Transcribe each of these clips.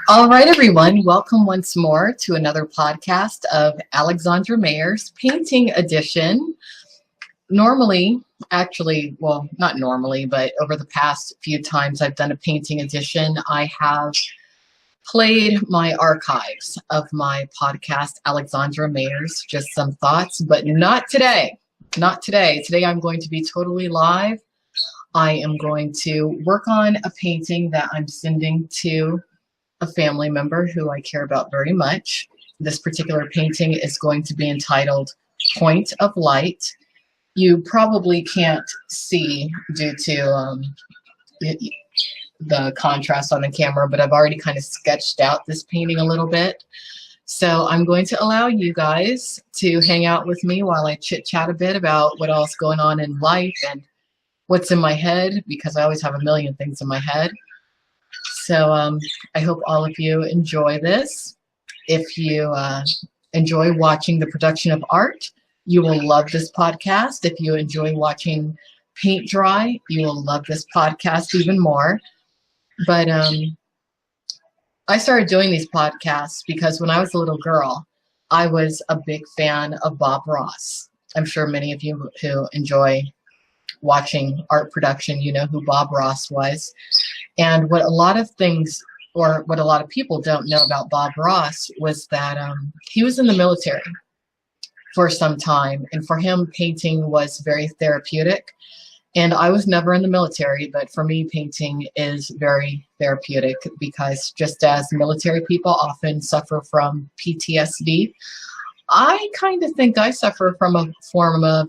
All right, everyone. Welcome once more to another podcast of Alexandra Mayers Painting Edition. Normally, actually, well, not normally, but over the past few times I've done a painting edition, I have played my archives of my podcast, Alexandra Mayers, Just Some Thoughts, but not today. Not today. Today I'm going to be totally live. I am going to work on a painting that I'm sending to a family member who I care about very much. This particular painting is going to be entitled Point of Light. You probably can't see due to the contrast on the camera, but I've already kind of sketched out this painting a little bit. So I'm going to allow you guys to hang out with me while I chit chat a bit about what else is going on in life and what's in my head, because I always have a million things in my head. So I hope all of you enjoy this. If you enjoy watching the production of art, you will love this podcast. If you enjoy watching paint dry, you will love this podcast even more. But I started doing these podcasts because when I was a little girl, I was a big fan of Bob Ross. I'm sure many of you who enjoy watching art production, you know who Bob Ross was. And what a lot of things, or what a lot of people don't know about Bob Ross, was that he was in the military for some time. And for him, painting was very therapeutic. And I was never in the military, but for me, painting is very therapeutic because just as military people often suffer from PTSD, I kind of think I suffer from a form of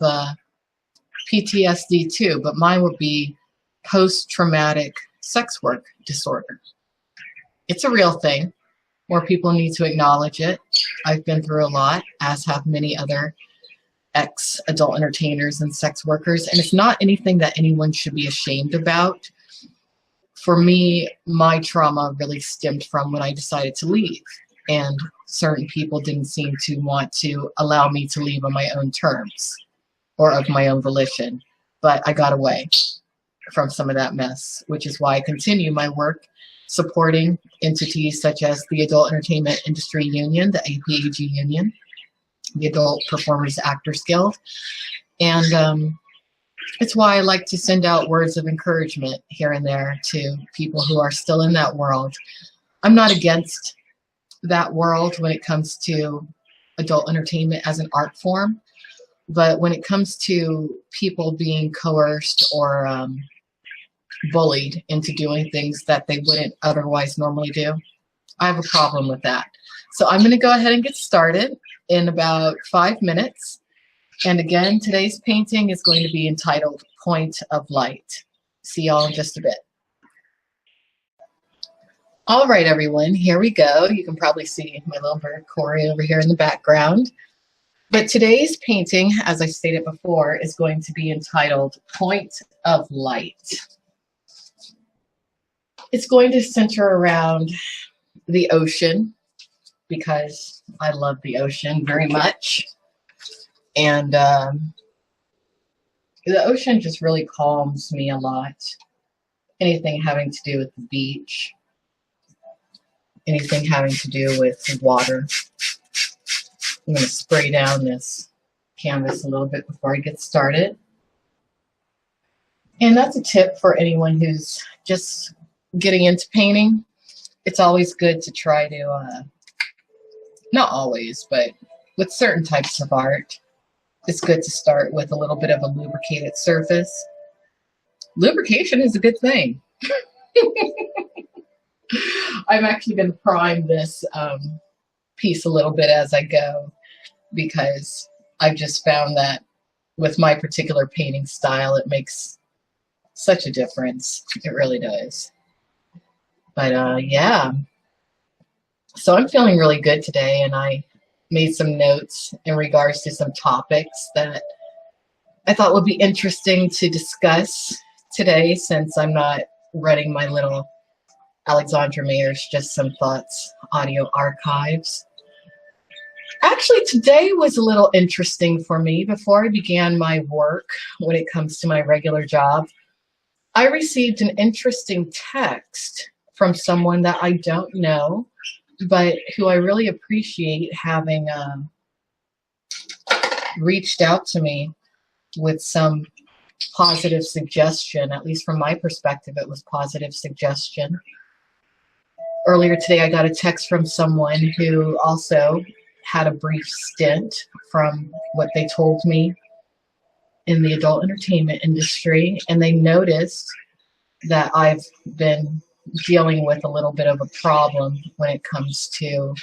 PTSD too, but mine would be post-traumatic sex work disorder. It's a real thing. More people need to acknowledge it. I've been through a lot, as have many other ex-adult entertainers and sex workers, and it's not anything that anyone should be ashamed about. For me, my trauma really stemmed from when I decided to leave, and certain people didn't seem to want to allow me to leave on my own terms or of my own volition, but I got away from some of that mess, which is why I continue my work supporting entities such as the Adult Entertainment Industry Union, the APAG Union, the Adult Performers Actors Guild, and it's why I like to send out words of encouragement here and there to people who are still in that world. I'm not against that world when it comes to adult entertainment as an art form, but when it comes to people being coerced or bullied into doing things that they wouldn't otherwise normally do, I have a problem with that. So I'm going to go ahead and get started in about 5 minutes. And again, today's painting is going to be entitled Point of Light. See y'all in just a bit. All right, everyone, here we go. You can probably see my little bird Corey over here in the background. But today's painting, as I stated before, is going to be entitled Point of Light. It's going to center around the ocean because I love the ocean very much. And the ocean just really calms me a lot. Anything having to do with the beach, anything having to do with water. I'm going to spray down this canvas a little bit before I get started. And that's a tip for anyone who's just getting into painting. It's always good to try to, not always, but with certain types of art, it's good to start with a little bit of a lubricated surface. Lubrication is a good thing. I'm actually going to prime this piece a little bit as I go, because I've just found that with my particular painting style, it makes such a difference. It really does. But yeah, so I'm feeling really good today, and I made some notes in regards to some topics that I thought would be interesting to discuss today, since I'm not running my little Alexandra Mayers Just Some Thoughts audio archives. Actually, today was a little interesting for me. Before I began my work, when it comes to my regular job, I received an interesting text from someone that I don't know, but who I really appreciate having reached out to me with some positive suggestion. At least from my perspective, it was positive suggestion. Earlier today, I got a text from someone who also had a brief stint, from what they told me, in the adult entertainment industry, and they noticed that I've been dealing with a little bit of a problem when it comes to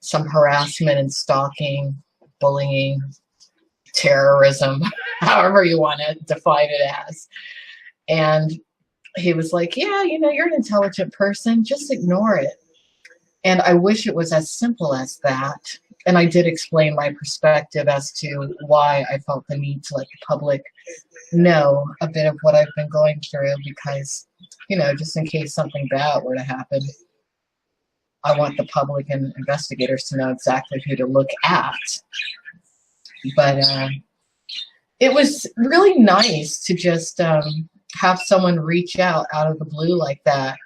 some harassment and stalking, bullying, terrorism, however you want to define it as. And he was like, yeah, you know, you're an intelligent person, just ignore it. And I wish it was as simple as that. And I did explain my perspective as to why I felt the need to let the public know a bit of what I've been going through, because, you know, just in case something bad were to happen, I want the public and investigators to know exactly who to look at. But it was really nice to just have someone reach out of the blue like that,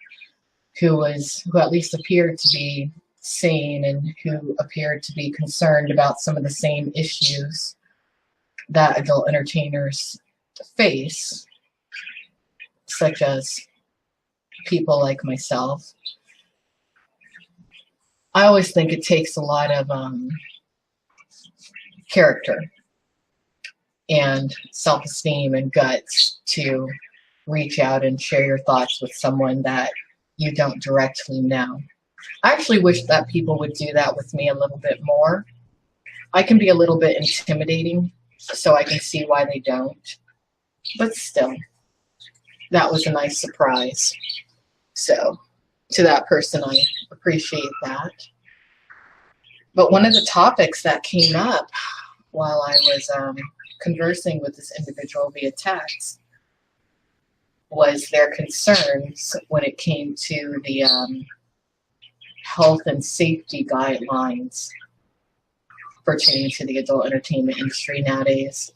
who at least appeared to be sane and who appeared to be concerned about some of the same issues that adult entertainers face, such as people like myself. I always think it takes a lot of character and self-esteem and guts to reach out and share your thoughts with someone that you don't directly know. I actually wish that people would do that with me a little bit more. I can be a little bit intimidating, so I can see why they don't. But still, that was a nice surprise. So, to that person, I appreciate that. But one of the topics that came up while I was conversing with this individual via text was their concerns when it came to the health and safety guidelines pertaining to the adult entertainment industry nowadays.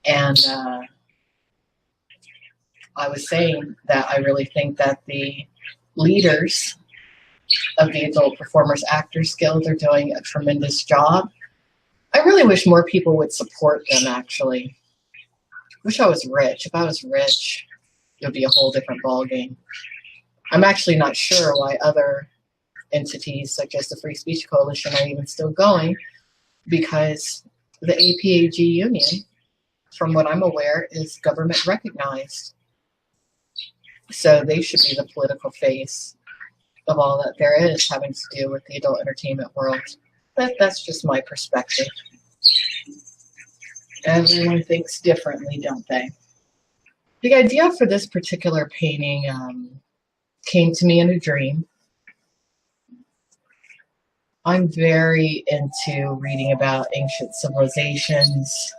And I was saying that I really think that the leaders of the Adult Performers Actors Guild are doing a tremendous job. I really wish more people would support them, actually. Wish I was rich. If I was rich, it would be a whole different ballgame. I'm actually not sure why other entities such as the Free Speech Coalition are even still going, because the APAG Union, from what I'm aware, is government recognized. So they should be the political face of all that there is having to do with the adult entertainment world. That's just my perspective. Everyone thinks differently, don't they? The idea for this particular painting came to me in a dream. I'm very into reading about ancient civilizations,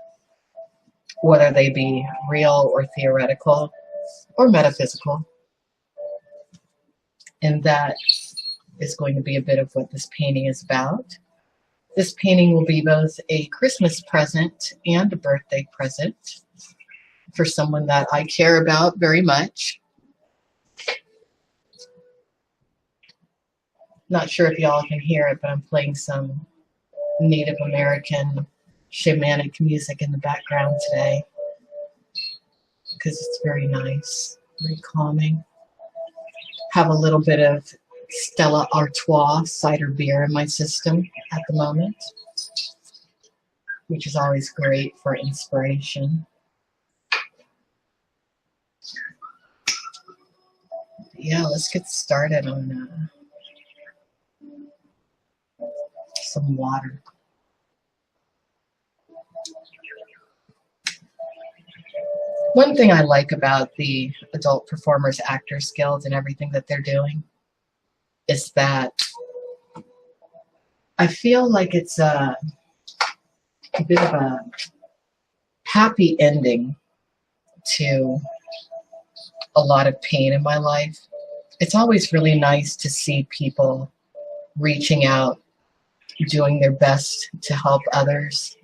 whether they be real or theoretical or metaphysical. And that is going to be a bit of what this painting is about. This painting will be both a Christmas present and a birthday present for someone that I care about very much. Not sure if y'all can hear it, but I'm playing some Native American shamanic music in the background today because it's very nice, very calming. Have a little bit of Stella Artois cider beer in my system at the moment, which is always great for inspiration. Yeah, let's get started on some water. One thing I like about the Adult Performers Actors Guild and everything that they're doing is that I feel like it's a bit of a happy ending to a lot of pain in my life. It's always really nice to see people reaching out, doing their best to help others.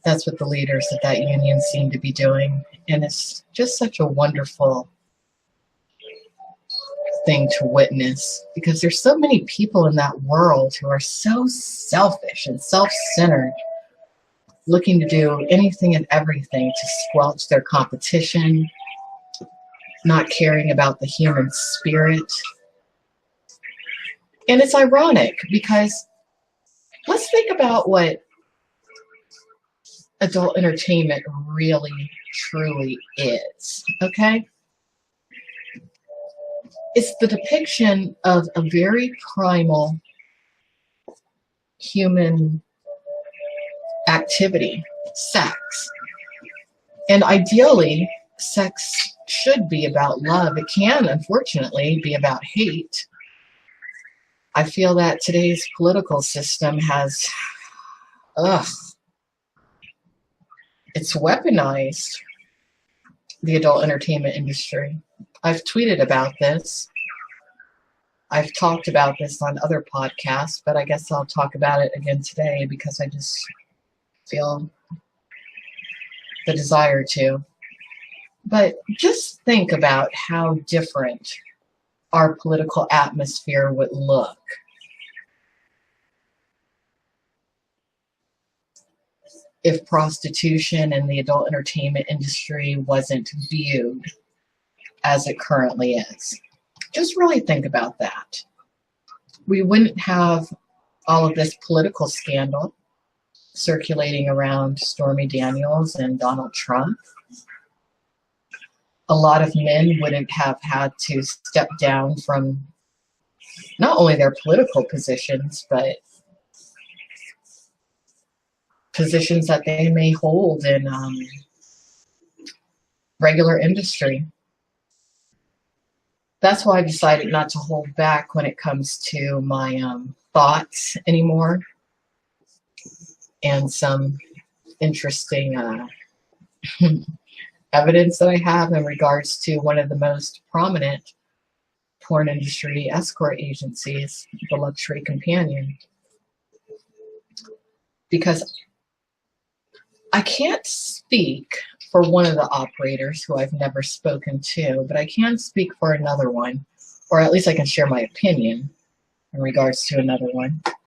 That's what the leaders of that union seem to be doing. And it's just such a wonderful thing to witness, because there's so many people in that world who are so selfish and self-centered, looking to do anything and everything to squelch their competition, not caring about the human spirit. And it's ironic, because let's think about what adult entertainment really, truly is, okay? It's the depiction of a very primal human activity, sex. And ideally, sex should be about love. It can, unfortunately, be about hate. I feel that today's political system has, it's weaponized the adult entertainment industry. I've tweeted about this. I've talked about this on other podcasts, but I guess I'll talk about it again today because I just feel the desire to. But just think about how different our political atmosphere would look if prostitution and the adult entertainment industry wasn't viewed as it currently is. Just really think about that. We wouldn't have all of this political scandal circulating around Stormy Daniels and Donald Trump. A lot of men wouldn't have had to step down from not only their political positions, but positions that they may hold in regular industry. That's why I decided not to hold back when it comes to my thoughts anymore, and some interesting evidence that I have in regards to one of the most prominent porn industry escort agencies, the Luxury Companion. Because I can't speak for one of the operators who I've never spoken to, but I can speak for another one, or at least I can share my opinion in regards to another one.